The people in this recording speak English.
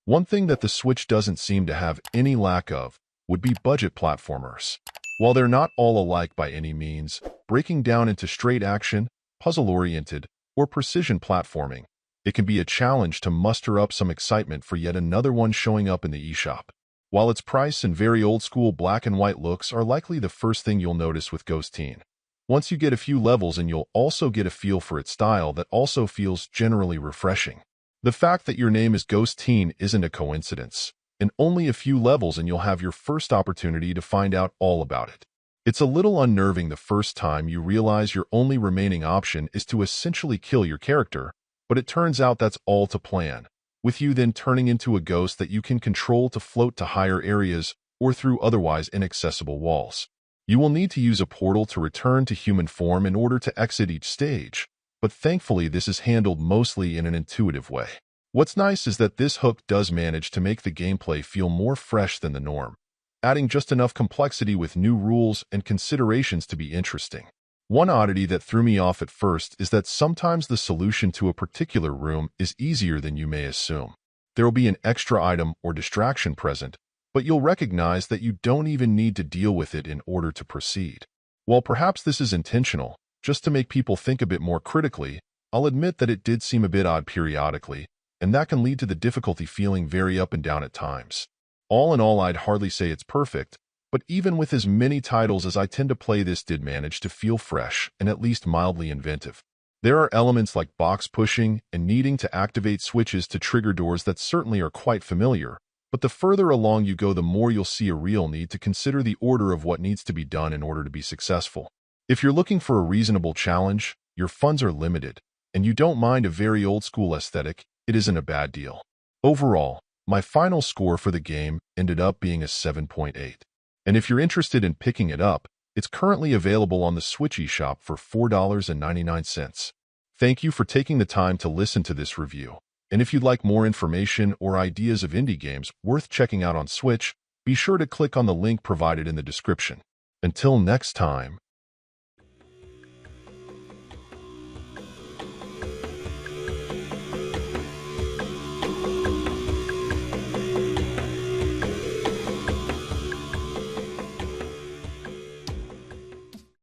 One thing that the Switch doesn't seem to have any lack of would be budget platformers. While they're not all alike by any means, breaking down into straight action, puzzle-oriented, or precision platforming, it can be a challenge to muster up some excitement for yet another one showing up in the eShop. While its price and very old-school black and white looks are likely the first thing you'll notice with Ghost Teen, once you get a few levels in, you'll also get a feel for its style that also feels generally refreshing. The fact that your name is Ghost Teen isn't a coincidence. In only a few levels and you'll have your first opportunity to find out all about it. It's a little unnerving the first time you realize your only remaining option is to essentially kill your character, but it turns out that's all to plan, with you then turning into a ghost that you can control to float to higher areas or through otherwise inaccessible walls. You will need to use a portal to return to human form in order to exit each stage, but thankfully this is handled mostly in an intuitive way. What's nice is that this hook does manage to make the gameplay feel more fresh than the norm, adding just enough complexity with new rules and considerations to be interesting. One oddity that threw me off at first is that sometimes the solution to a particular room is easier than you may assume. There will be an extra item or distraction present, but you'll recognize that you don't even need to deal with it in order to proceed. While perhaps this is intentional, just to make people think a bit more critically, I'll admit that it did seem a bit odd periodically, and that can lead to the difficulty feeling very up and down at times. All in all, I'd hardly say it's perfect, but even with as many titles as I tend to play, this did manage to feel fresh and at least mildly inventive. There are elements like box pushing and needing to activate switches to trigger doors that certainly are quite familiar, but the further along you go, the more you'll see a real need to consider the order of what needs to be done in order to be successful. If you're looking for a reasonable challenge, your funds are limited, and you don't mind a very old-school aesthetic, it isn't a bad deal. Overall, my final score for the game ended up being a 7.8. And if you're interested in picking it up, it's currently available on the Switch eShop for $4.99. Thank you for taking the time to listen to this review. And if you'd like more information or ideas of indie games worth checking out on Switch, be sure to click on the link provided in the description. Until next time.